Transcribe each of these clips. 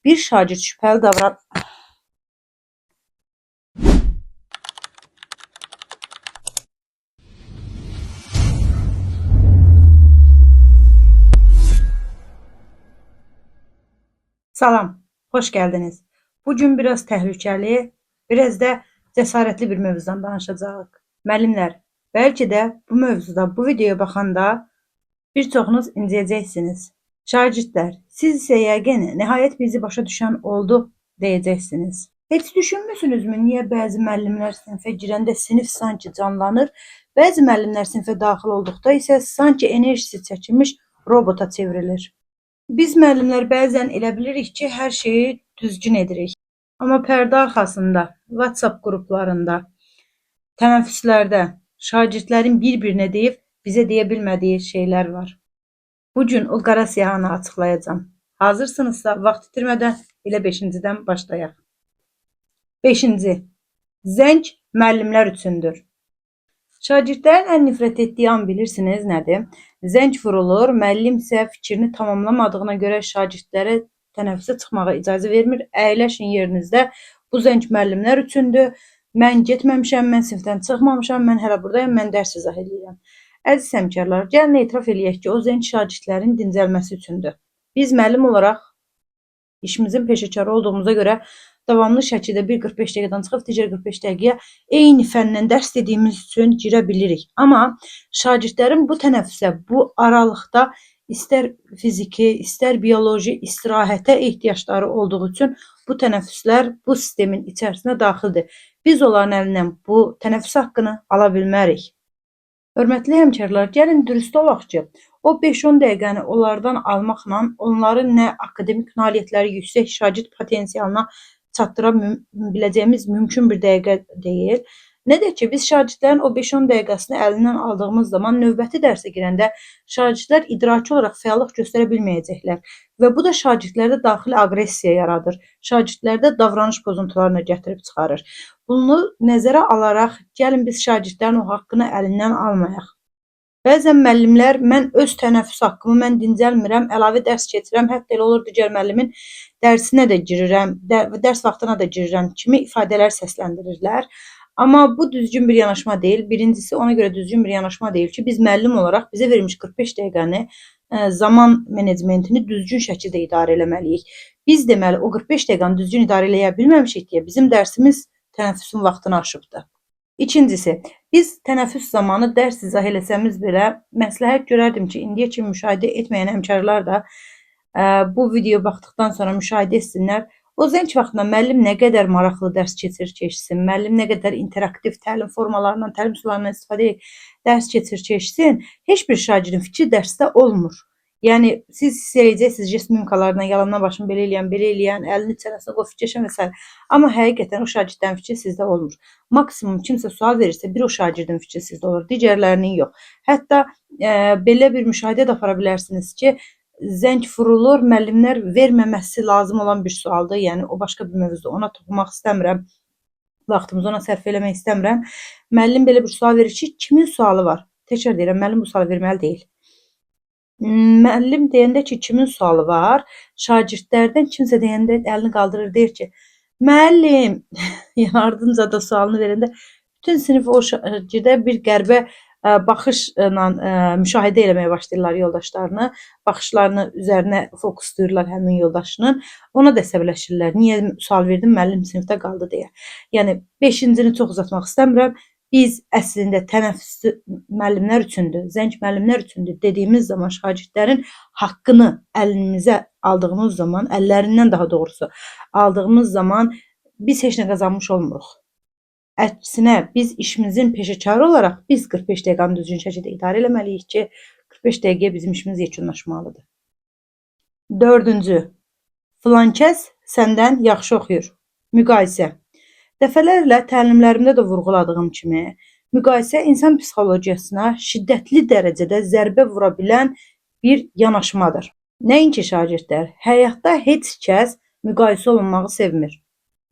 Bir şagird şübhəli davran. Salam, hoş geldiniz. Bugün biraz təhlükəli, biraz da cəsarətli bir mövzudan danışacağıq. Müəllimlər, bəlkə də bu mövzuda, bu videoya baxanda bir çoxunuz inciyəcəksiniz. Şagirdlər, siz isə yəqin nəhayət bizi başa düşən oldu deyəcəksiniz. Heç düşünmüsünüzmü niyə bəzi müəllimlər sinifə girəndə sinif sanki canlanır, bəzi müəllimlər sinifə daxil olduqda isə sanki enerjisi çəkilmiş robota çevrilir. Biz müəllimlər bəzən elə bilirik ki, hər şeyi düzgün edirik. Amma pərdə arxasında, WhatsApp qruplarında, tənəffüslərdə şagirdlərin bir-birinə deyib bizə deyə bilmədiyi şeylər var. Bugün o qara siyahanı açıqlayacağım. Hazırsınızsa vaxt itirmədən elə 5-cidən başlayaq. 5-ci. Zəng müəllimlər üçündür. Şagirdlərin ən nifrət etdiyi an bilirsiniz nədir? Zəng vurulur, müəllim isə fikrini tamamlamadığına görə şagirdlərə tənəffüsə çıxmağa icazə vermir. Əyləşin yerinizdə, bu zəng müəllimlər üçündür. Mən getməmişəm, mən sinifdən çıxmamışam, mən hələ buradayım, mən dərs izah edirəm. Əziz həmkarlar, gəlin etiraf eləyək ki, o zəng şagirdlərin dincəlməsi üçündür. Biz müəllim olaraq işimizin peşəkarı olduğumuza görə davamlı şəkildə bir 45 dəqiqədən çıxıb digər 45 dəqiqəyə eyni fəndən dərs dediyimiz üçün girə bilirik. Amma şagirdlərin bu tənəffüsə, bu aralıqda istər fiziki, istər bioloji istirahətə ehtiyacları olduğu üçün bu tənəffüslər bu sistemin içərisinə daxildir. Biz onların əlindən bu tənəffüs haqqını ala bilmərik. Hörmətli həmkarlar, gəlin dürüst olaq ki, o 5-10 dəqiqəni onlardan almaqla onların nə akademik nailiyyətləri yüksək şagird potensialına çatdıra biləcəyimiz mümkün bir dəqiqə deyil. Nə də ki, biz şagirdlərin o 5-10 dəqiqəsini əlindən aldığımız zaman növbəti dərsə girəndə şagirdlər idraki olaraq fəallıq göstərə bilməyəcəklər və bu da şagirdlərdə daxili aqressiya yaradır. Şagirdlərdə davranış pozuntularına gətirib çıxarır. Bunu nəzərə alaraq gəlin biz şagirdlərin o haqqını əlindən almayaq. Bəzən müəllimlər mən öz tənəffüs haqqımı mən dincəlmirəm, əlavə dərs keçirəm, hətta elə olur digər müəllimin dərsinə də girirəm, dərs vaxtına da girirəm kimi ifadələr səsləndirirlər. Amma bu düzgün bir yanaşma deyil. Birincisi ona görə düzgün bir yanaşma deyil ki, biz müəllim olaraq bizə verilmiş 45 dəqiqəni zaman menecmentini düzgün şəkildə idarə eləməliyik. Biz deməli o 45 dəqiqəni düzgün idarə eləyə bilməmişik deyə bizim dərsimiz tənəffüsün vaxtını aşıbdır. İkincisi, biz tənəffüs zamanı dərs izah eləsəmiz belə məsləhət görərdim ki, indiyə kimi müşahidə etməyən həmkarlar da bu video baxdıqdan sonra müşahidə etsinlər. O zəng vaxtında müəllim nə qədər maraqlı dərs keçsin, müəllim nə qədər interaktiv təlim formalarından, təlim üsullarından istifadə edib dərs keçsin, heç bir şagirdin fikri dərsdə olmur. Yəni siz hiss edəcəksiniz jest mimikalarından, yalandan başını belə eləyən, əlini çənəsinə qoyub fikirləşən və s. Amma həqiqətən o şagirdlərin fikri sizdə olmur. Maksimum kimsə sual verirsə, bir o şagirdin fikri sizdə olur, digərlərinin yox. Hətta belə bir müşahidə də apara bilərsiniz ki, zəng vurulur, müəllimlər verməməsi lazım olan bir sualdır. Yəni o başqa bir mövzudur. Ona toxunmaq istəmirəm. Vaxtımızı ona sərf eləmək istəmirəm. Müəllim belə bir sual verir ki, kimin sualı var? Təkrar deyirəm, müəllim bu sualı verməli deyil. Müəllim deyəndə ki, kimin sualı var? Şagirdlərdən kimsə deyəndə əlini qaldırır, deyir ki, müəllim, yəni ardınca da sualını verəndə bütün sinif o şagirdə bir qəribə baxışla müşahidə eləməyə başlayırlar yoldaşlarını, baxışlarını üzərinə fokuslayırlar həmin yoldaşının. Ona da əsəbləşirlər. Niyə sual verdim, müəllim sinifdə qaldı deyə. Yəni 5-cini çox uzatmaq istəmirəm. Biz əslində tənəffüs müəllimlər üçündür, zəng müəllimlər üçündür dediyimiz zaman şagirdlərin haqqını əlimizə aldığımız zaman, əllərindən daha doğrusu aldığımız zaman biz heç nə qazanmış olmuruq. Əksinə biz işimizin peşəkarı olaraq biz 45 dəqiqəni düzgün şəkildə idarə eləməliyik ki, 45 dəqiqəyə bizim işimiz yekunlaşmalıdır. 4-cü. Filan kəs səndən yaxşı oxuyur. Müqayisə. Dəfələrlə təlimlərimdə də vurğuladığım kimi, müqayisə insan psixologiyasına şiddətli dərəcədə zərbə vura bilən bir yanaşmadır. Nəinki şagirdlər, həyatda heç kəs müqayisə olunmağı sevmir.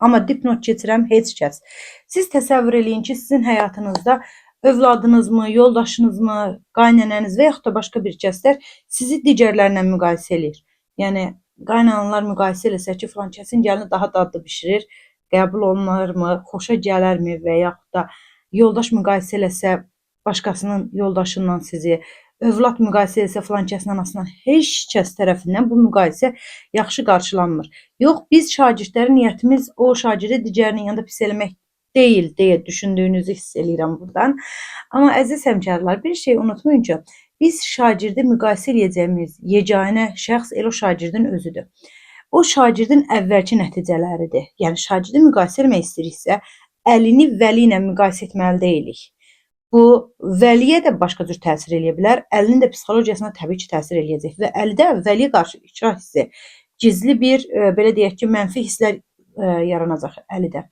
Amma dipnot keçirəm, heç kəs. Siz təsəvvür eləyin ki, sizin həyatınızda övladınızmı, yoldaşınızmı, qaynənəniz və yaxud da başqa bir kəslər sizi digərlərlə müqayisə eləyir. Yəni qaynanalar müqayisə eləsə ki, filan kəsin gəlini daha dadlı bişirir, qəbul olunarmı, xoşa gələrmi və yaxud da yoldaş müqayisə eləsə başqasının yoldaşından sizi, övlad müqayisə eləsə filan kəsin anasından, heç kəs tərəfindən bu müqayisə yaxşı qarşılanmır. Yox, biz şagirdlərin niyyətimiz o şagirdi digərinin yanında pis eləmək deyil deyə düşündüyünüzü hiss eləyirəm buradan. Amma əziz həmkarlar, bir şey unutmayın ki, biz şagirdi müqayisə edəcəyimiz yeganə şəxs elə o şagirdin özüdür. O şagirdin əvvəlki nəticələridir. Yəni şagirdi müqayisə etmək istəyiriksə, əlini vəli ilə müqayisə etməli deyilik. Bu vəliyə də başqa cür təsir eləyə bilər. Əlinin də psixologiyasına təbii ki, təsir eləyəcək və əldə vəliyə qarşı ikrah hissi, gizli bir belə deyək ki, mənfi hisslər yaranacaq əlidə.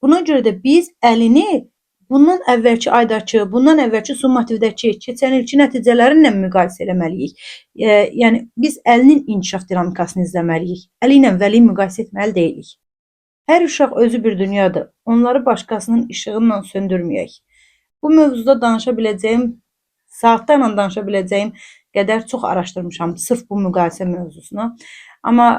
Buna görə də biz əlini bundan əvvəlki aydakı, bundan əvvəlki summativdəki, keçən ilki nəticələrinlə müqayisə eləməliyik. Yəni biz əlinin inkişaf dinamikasını izləməliyik. Əli ilə vəli müqayisə etməli deyilik. Hər uşaq özü bir dünyadır. Onları başqasının işığıyla söndürməyək. Bu mövzuda danışa biləcəyim, saatlarla danışa biləcəyim qədər çox araşdırmışam sırf bu müqayisə mövzusuna. Amma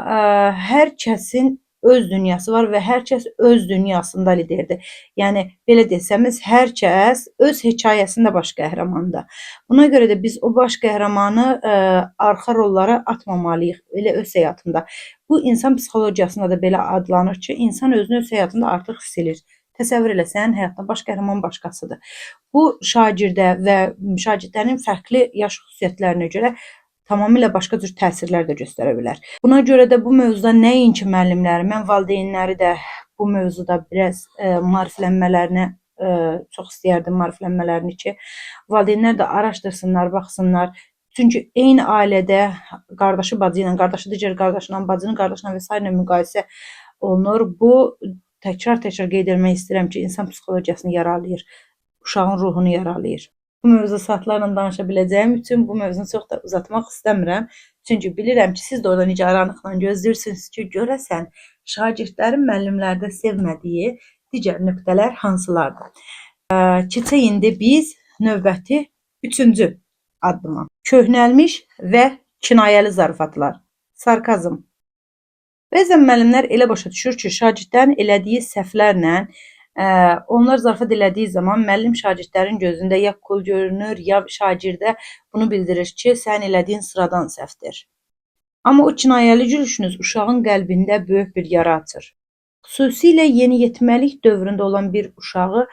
hər kəsin öz dünyası var və hər kəs öz dünyasında liderdir. Yəni belə desəmiz, hər kəs öz hekayəsində baş qəhrəmandır. Buna görə də biz o baş qəhrəmanı arxa rollara atmamalıyıq elə öz həyatında. Bu insan psixologiyasında da belə adlanır ki, insan özünü öz həyatında artıq hiss edir. Təsəvvür elə, sənin həyatında baş qəhrəman başqasıdır. Bu şagirdə və şagirdlərin fərqli yaş xüsusiyyətlərinə görə tamamilə başqa cür təsirlər də göstərə bilər. Buna görə də bu mövzuda nəinki müəllimləri, mən valideynləri də bu mövzuda biraz maariflənmələrini çox istəyərdim, maariflənmələrini ki, valideynlər də araşdırsınlar, baxsınlar. Çünki eyni ailədə qardaşı bacı ilə, qardaşı digər qardaşla, bacının qardaşla və s. müqayisə olunur. Bu təkrar qeyd etmək istəyirəm ki, insan psixologiyasını yaralayır, uşağın ruhunu yaralayır. Bu mövzu saatlarla danışa biləcəyim üçün bu mövzunu çox da uzatmaq istəmirəm. Çünki bilirəm ki, siz də orada nigaranlıqla gözləyirsiniz ki, görəsən şagirdlərin müəllimlərdə sevmədiyi digər nöqtələr hansılardır. Keçək indi biz növbəti 3-cü addıma. Köhnəlmiş və kinayəli zarafatlar. Sarkazm. Bəzən müəllimlər elə başa düşür ki, şagirdlərin elədiyi səhvlərlə onlar zarafat elədiyi zaman müəllim şagirdlərin gözündə ya cool görünür, ya şagirdə bunu bildirir ki, sən elədiyin sıradan səhvdir. Amma o kinayəli gülüşünüz uşağın qəlbində böyük bir yara açır. Xüsusilə yeniyetməlik dövründə olan bir uşağı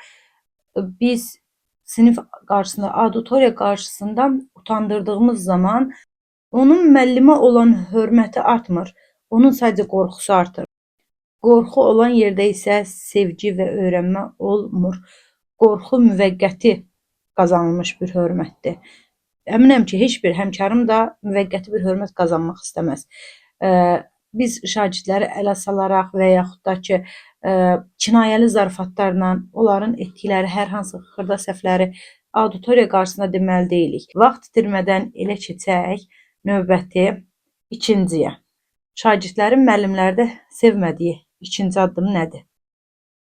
biz sinif qarşısında, auditoriya qarşısında utandırdığımız zaman onun müəllimə olan hörməti artmır, onun sadəcə qorxusu artır. Qorxu olan yerdə isə sevgi və öyrənmə olmur. Qorxu müvəqqəti qazanılmış bir hörmətdir. Əminəm ki, heç bir həmkarım da müvəqqəti bir hörmət qazanmaq istəməz. Biz şagirdləri ələ salaraq və yaxud da ki, kinayəli zarafatlarla onların etdikləri hər hansı xırda səhvləri auditoriya qarşısında deməli deyilik. Vaxt itirmədən elə keçək növbəti ikinciyə. Şagirdlərin müəllimlərdə sevmədiyi ikinci addım nədir?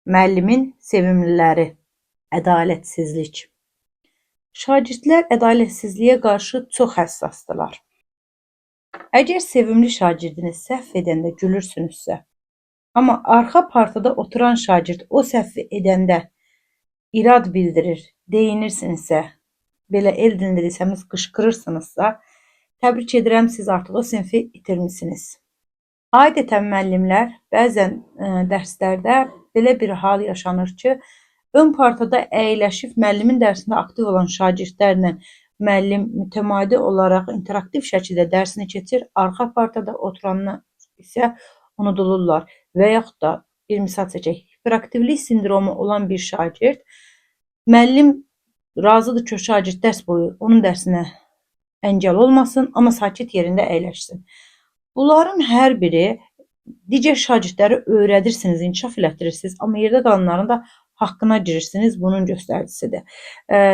Müəllimin sevimliləri, ədalətsizlik. Şagirdlər ədalətsizliyə qarşı çox həssasdırlar. Əgər sevimli şagirdiniz səhv edəndə gülürsünüzsə, amma arxa partada oturan şagird o səhvi edəndə irad bildirir, deyinirsinizsə, belə el dilində desəmiz qışqırırsınızsa, təbrik edirəm, siz artıq o sinfi itirmisiniz. Adətən müəllimlər bəzən dərslərdə belə bir hal yaşanır ki, ön partada əyləşib müəllimin dərsində aktiv olan şagirdlərlə müəllim mütəmadi olaraq interaktiv şəkildə dərsini keçir, arxa partada oturanlar isə unudulurlar və yaxud da bir misal çəkək, hiperaktivlik sindromu olan bir şagird, müəllim razıdır ki, o şagird dərs boyu onun dərsinə əngəl olmasın, amma sakit yerində əyləşsin. Bunların hər biri digər şagirdləri öyrədirsiniz, inkişaf elətdirirsiniz, amma yerdə qalanların da haqqına girirsiniz, bunun göstəricisidir.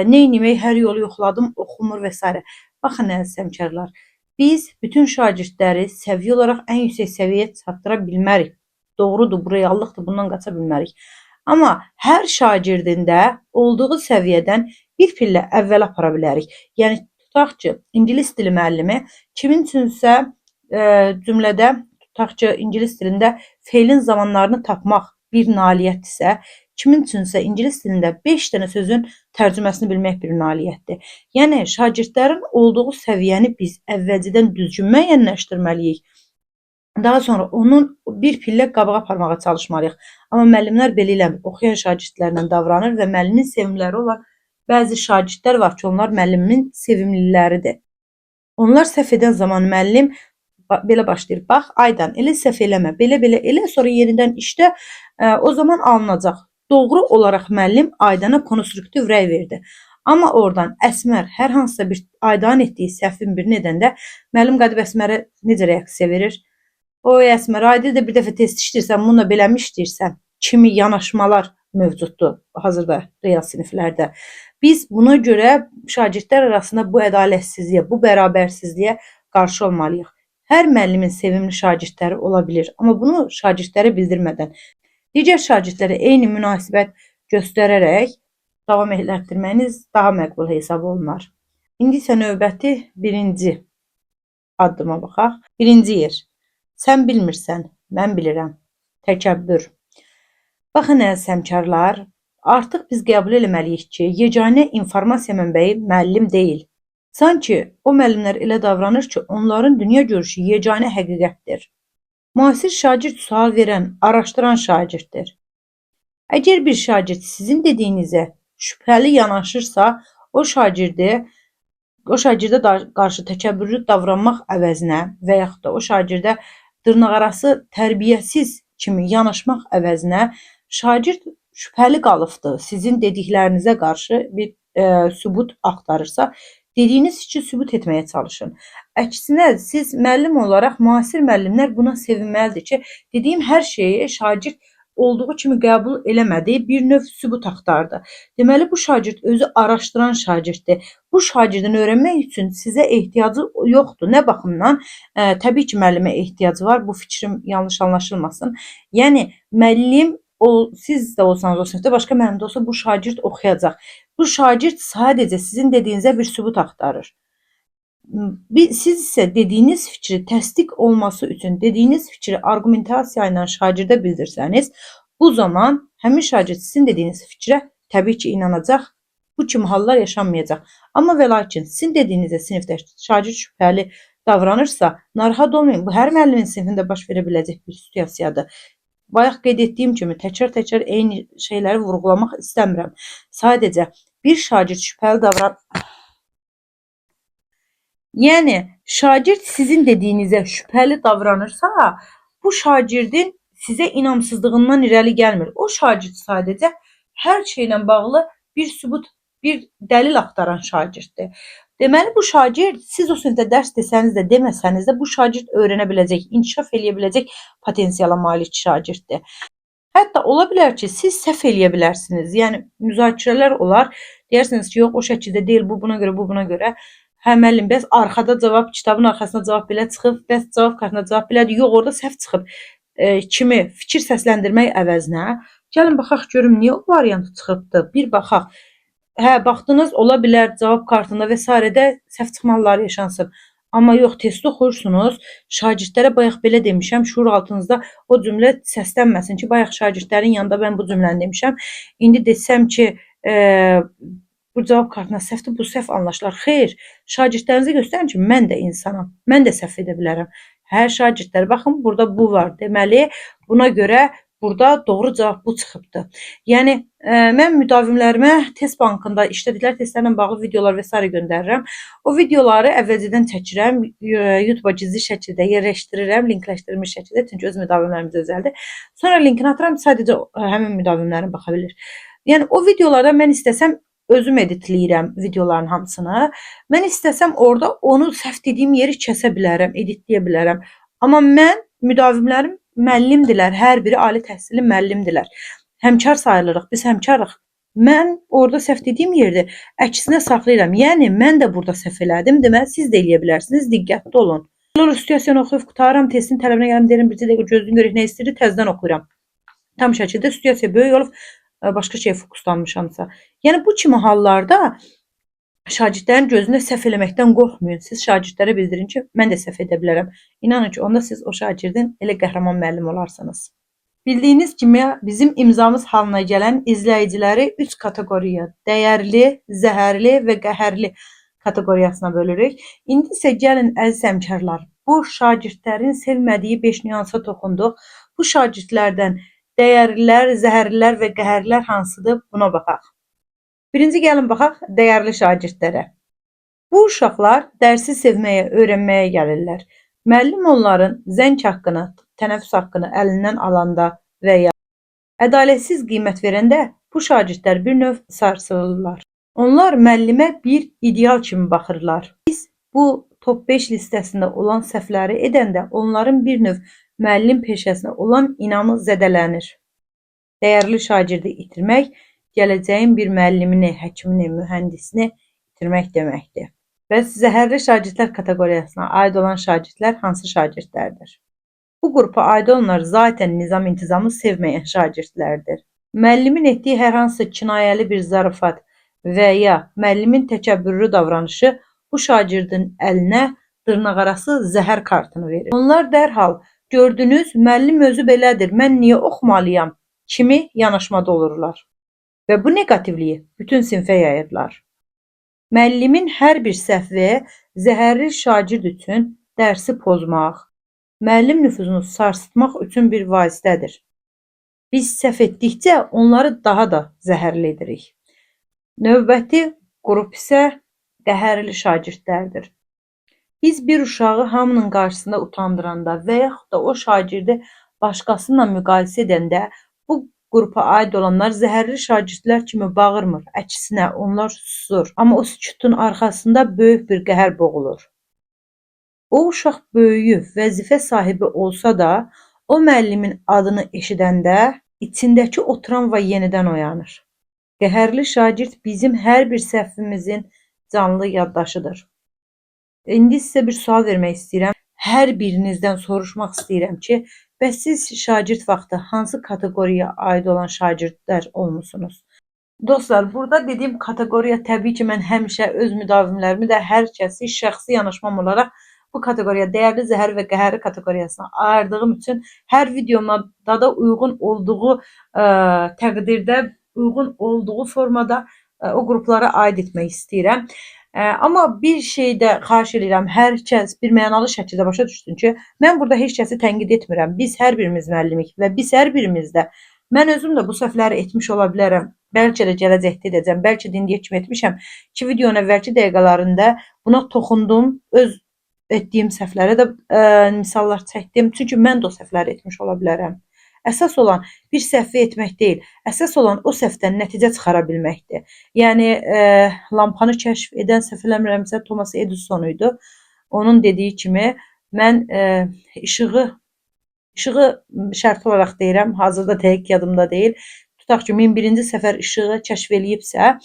Neynimək, hər yolu yoxladım, oxumur və s. Baxın, əziz həmkarlar, biz bütün şagirdləri səviyyə olaraq ən yüksək səviyyəyə çatdıra bilmərik. Doğrudur, bu reallıqdır, bundan qaça bilmərik. Amma hər şagirdində olduğu səviyyədən bir pillə əvvəl apara bilərik. Yəni, tutaq ki, ingilis dili müəllimi kimin üçünsə cümlədə tutaq ki, ingilis dilində feilin zamanlarını tapmaq bir nailiyyətdirsə, kimin üçünsə ingilis dilində 5 dənə sözün tərcüməsini bilmək bir nailiyyətdir. Yəni şagirdlərin olduğu səviyyəni biz əvvəlcədən düzgün müəyyənləşdirməliyik. Daha sonra onun bir pillə qabağa aparmağa çalışmalıyıq. Amma müəllimlər belə eləmir. Oxuyan şagirdlərlə davranır və müəllimin sevimliləri olan bəzi şagirdlər var ki, onlar müəllimin sevimliləridir. Onlar səhv edən zaman müəllim belə başlayır. Bax, Aydan, elə səhv eləmə, belə elə, sonra yenidən işlə, o zaman alınacaq. Doğru olaraq müəllim Aydana konstruktiv rəy verdi. Amma oradan Əsmər hər hansısa bir Aydanın etdiyi səhvin birini edəndə müəllim Qadib Əsmərə necə reaksiya verir? Oy Əsmər, ayda da bir dəfə test işləyirsən, bununla beləmi işləyirsən kimi yanaşmalar mövcuddur hazırda real siniflərdə. Biz buna görə şagirdlər arasında bu ədalətsizliyə, bu bərabərsizliyə qarşı olmalıyıq. Hər müəllimin sevimli şagirdləri ola bilir, amma bunu şagirdlərə bildirmədən digər şagirdlərə eyni münasibət göstərərək davam etdirməyiniz daha məqbul hesab olunar. İndi isə növbəti birinci addıma baxaq. Birinci yer. Sən bilmirsən, mən bilirəm. Təkəbbür. Baxın əziz həmkarlar, artıq biz qəbul etməliyik ki, yeganə informasiya mənbəyi müəllim deyil. Sanki o müəllimlər elə davranır ki, onların dünya görüşü yeganə həqiqətdir. Müasir şagird sual verən, araşdıran şagirddir. Əgər bir şagird sizin dediyinizə şübhəli yanaşırsa, o şagirdə qarşı təkəbbürlü davranmaq əvəzinə və yaxud da o şagirdə dırnaqarası tərbiyəsiz kimi yanaşmaq əvəzinə şagird şübhəli qalıbdır. Sizin dediklərinizə qarşı bir sübut axtarırsa, dediyiniz fikri sübut etməyə çalışın. Əksinə, siz müəllim olaraq müasir müəllimlər buna sevinməlidir ki, dediyim hər şeyi şagird olduğu kimi qəbul eləmədi, bir növ sübut axtardı. Deməli, bu şagird özü araşdıran şagirddir. Bu şagirdin öyrənmək üçün sizə ehtiyacı yoxdur. Nə baxımdan? Təbii ki, müəllimə ehtiyacı var. Bu fikrim yanlış anlaşılmasın. Yəni, müəllim, siz də olsanız o sinifdə, başqa müəllim də olsa bu şagird oxuyacaq. Bu şagird sadəcə sizin dediyinizə bir sübut axtarır. Siz isə dediyiniz fikri təsdiq olması üçün dediyiniz fikri argumentasiya ilə şagirdə bildirsəniz, bu zaman həmin şagird sizin dediyiniz fikrə təbii ki, inanacaq. Bu kimi hallar yaşanmayacaq. Amma və lakin sizin dediyinizə sinifdə şagird şübhəli davranırsa, narahat olmayın. Bu hər müəllimin sinifində baş verə biləcək bir situasiyadır. Bayaq qeyd etdiyim kimi təkrar eyni şeyləri vurğulamaq istəmirəm. Sadəcə bir şagird şübhəli davranır. Yəni, şagird sizin dediyinizə şübhəli davranırsa, bu şagirdin sizə inamsızlığından irəli gəlmir. O şagird sadəcə hər şeylə bağlı bir sübut, bir dəlil axtaran şagirddir. Deməli, bu şagird, siz o sinifdə dərs desəniz də, deməsəniz də, bu şagird öyrənə biləcək, inkişaf eləyə biləcək potensiala malik şagirddir. Hətta ola bilər ki, siz səhv eləyə bilərsiniz. Yəni, müzakirələr olar, deyirsiniz ki, yox, o şəkildə deyil, bu buna görə, bu buna görə. Hə, müəllim, bəs arxada cavab, kitabın arxasına cavab belə çıxıb, bəs cavab kartına cavab belədir, yox, orada səhv çıxıb kimi fikir səsləndirmək əvəzinə, gəlin baxaq görüm, niyə o variantı çıxıbdır, bir baxaq. Hə, baxdınız, ola bilər cavab kartında və s. də səhv çıxmalar yaşansın. Amma yox, testi oxuyursunuz, şagirdlərə bayaq belə demişəm, şuur altınızda o cümlə səslənməsin ki, bayaq şagirdlərin yanında mən bu cümləni demişəm. İndi desəm ki, bu cavab kartına səhvdir, bu səhv anlaşılar. Xeyr, şagirdlərinizə göstərin ki, mən də insanam, mən də səhv edə bilərəm. Hər şagirdlər, baxın, burada bu var. Deməli, buna görə burada doğru cavab bu çıxıbdır. Yəni, mən müdavimlərimə test bankında işlədikləri testlərlə bağlı videolar və s. göndərirəm. O videoları əvvəlcədən çəkirəm, YouTube-a gizli şəkildə yerləşdirirəm, linkləşdirilmiş şəkildə, çünki öz müdavimlərimizə özəldir. Sonra linkini atıram, sadəcə həmin müdavimlərim baxa bilir. Yəni, o videolarda mən istəsəm, özüm editləyirəm videoların hamısını. Mən istəsəm orada onu səhv dediyim yeri kəsə bilərəm, editləyə bilərəm. Amma mən, müdavimlərim müəllimdirlər, hər biri ali təhsilli müəllimdirlər. Həmkar sayılırıq, biz həmkarıq. Mən orada səhv dediyim yerdə əksinə saxlayıram. Yəni, mən də burada səhv elədim, deməli, siz də eləyə bilərsiniz, diqqətli olun. Sonra situasiyanı oxuyub qutaram, testin tələbinə gələm, deyirəm, bir dəqiqə gözünü görək nə istəyir, təzədən oxuyuram. Tam şəkildə situasiya böyük olub, başqa şeyə fokuslanmışamsa. Yəni, bu kimi hallarda Şagirdlərin gözünə səhv eləməkdən qorxmayın. Siz şagirdlərə bildirin ki, mən də səhv edə bilərəm. İnanın ki, onda siz o şagirdin elə qəhrəman müəllim olarsınız. Bildiyiniz kimi bizim imzamız halına gələn izləyiciləri 3 kateqoriyaya, dəyərli, zəhərli və qəhərli kateqoriyasına bölürük. İndi isə gəlin əziz həmkarlar, bu şagirdlərin sevmədiyi 5 nüansa toxunduq. Bu şagirdlərdən dəyərlilər, zəhərlilər və qəhərlilər hansıdır? Buna baxaq. Birinci gəlin baxaq dəyərli şagirdlərə. Bu uşaqlar dərsi sevməyə, öyrənməyə gəlirlər. Müəllim onların zəng haqqını, tənəffüs haqqını əlindən alanda və ya ədalətsiz qiymət verəndə bu şagirdlər bir növ sarsılırlar. Onlar müəllimə bir ideal kimi baxırlar. Biz bu top 5 listəsində olan səhvləri edəndə onların bir növ müəllim peşəsinə olan inamı zədələnir. Dəyərli şagirdi itirmək gələcəyin bir müəllimini, həkimini, mühəndisini itirmək deməkdir. Bəs zəhərli şagirdlər kateqoriyasına aid olan şagirdlər hansı şagirdlərdir? Bu qrupa aid olanlar zaten nizam-intizamı sevməyən şagirdlərdir. Müəllimin etdiyi hər hansı kinayəli bir zarafat və ya müəllimin təkəbbürlü davranışı bu şagirdin əlinə dırnaqarası zəhər kartını verir. Onlar dərhal gördünüz, müəllim özü belədir, mən niyə oxumalıyam kimi yanaşmada olurlar. Və bu negativliyi bütün sinfə yayırlar. Müəllimin hər bir səhvi zəhərli şagird üçün dərsi pozmaq, müəllim nüfuzunu sarsıtmaq üçün bir vasitədir. Biz səhv etdikcə onları daha da zəhərli edirik. Növbəti qrup isə qəhərli şagirdlərdir. Biz bir uşağı hamının qarşısında utandıranda və yaxud da o şagirdi başqasıyla müqayisə edəndə bu qrupa aid olanlar zəhərli şagirdlər kimi bağırmır. Əksinə onlar susur. Amma o sükutun arxasında böyük bir qəhər boğulur. O uşaq böyüyüb vəzifə sahibi olsa da, o müəllimin adını eşidəndə içindəki o travma yenidən oyanır. Qəhərli şagird bizim hər bir səhvimizin canlı yaddaşıdır. İndi sizə bir sual vermək istəyirəm. Hər birinizdən soruşmaq istəyirəm ki, bəs siz şagird vaxtı hansı kateqoriyaya aid olan şagirdlər olmusunuz? Dostlar, burada dediyim kateqoriya təbii ki, mən həmişə öz müdavimlərimi də hər kəsi şəxsi yanaşmam olaraq bu kateqoriya dəyərli, zəhərli və qəhərli kateqoriyasına ayırdığım üçün hər videomda da uyğun olduğu təqdirdə, uyğun olduğu formada o qruplara aid etmək istəyirəm. Amma bir şey də xahiş edirəm, hər kəs bir mənalı şəkildə başa düşsün ki, mən burada heç kəsi tənqid etmirəm. Biz hər birimiz müəllimik və biz hər birimiz də, mən özüm də bu səhvləri etmiş ola bilərəm. Bəlkə də gələcəkdə edəcəm, bəlkə də indiyə kimi etmişəm ki, videonun əvvəlki dəqiqələrində buna toxundum, öz etdiyim səhvlərə də misallar çəkdim. Çünki mən də o səhvləri etmiş ola bilərəm. Əsas olan bir səhvi etmək deyil, əsas olan o səhvdən nəticə çıxara bilməkdir. Yəni, lampanı kəşf edən səhv eləmirəmsə Thomas Edison idi. Onun dediyi kimi, mən işığı şərt olaraq deyirəm, hazırda dəqiq yadımda deyil. Tutaq ki, 1001-ci səfər işığı kəşf eləyibsə,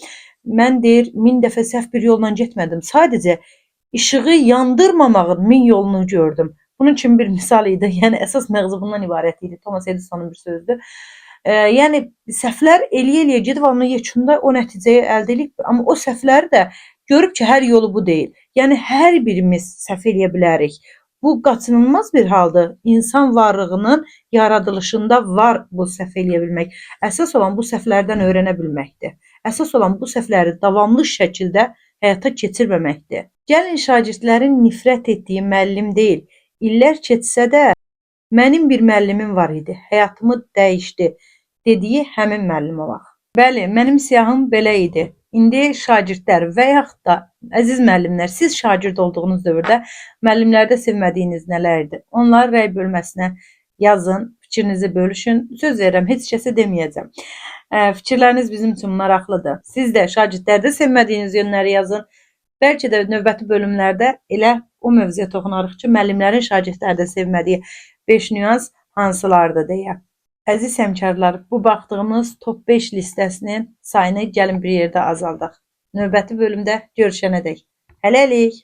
mən deyir, 1000 dəfə səhv bir yolla getmədim. Sadəcə işığı yandırmamağın 1000 yolunu gördüm. Bunun kimi bir misal idi. Yəni əsas məğzi bundan ibarət idi. Thomas Edisonun bir sözdür. Yəni səhvlər eləyə-eləyə gedib amma yekunda o nəticəyi əldə edib, amma o səhvləri də görüb ki, hər yolu bu deyil. Yəni hər birimiz səhv eləyə bilərik. Bu qaçınılmaz bir haldır. İnsan varlığının yaradılışında var bu səhv eləyə bilmək. Əsas olan bu səhvlərdən öyrənə bilməkdir. Əsas olan bu səhvləri davamlı şəkildə həyata keçirməməkdir. Gəlin şagirdlərin nifrət etdiyi müəllim deyil. İllər keçsə də mənim bir müəllimim var idi, həyatımı dəyişdi dediyi həmin müəllim olaq. Bəli, mənim siyahım belə idi. İndi şagirdlər və yaxud da əziz müəllimlər, siz şagird olduğunuz dövrdə müəllimlərdə sevmədiyiniz nələrdir? Onlar rəy bölməsinə yazın, fikrinizi bölüşün. Söz verirəm, heç kəsə deməyəcəm. Fikirləriniz bizim üçün maraqlıdır. Siz də şagirdlərdə sevmədiyiniz yönləri yazın. Bəlkə də növbəti bölümlərdə elə o mövzuya toxunarıq ki, müəllimlərin şagirdlərdə sevmədiyi 5 nüans hansılardır deyə. Əziz həmkarlar, bu baxdığımız top 5 listəsinin sayını gəlin bir yerdə azaldaq. Növbəti bölümdə görüşənədək. Hələlik.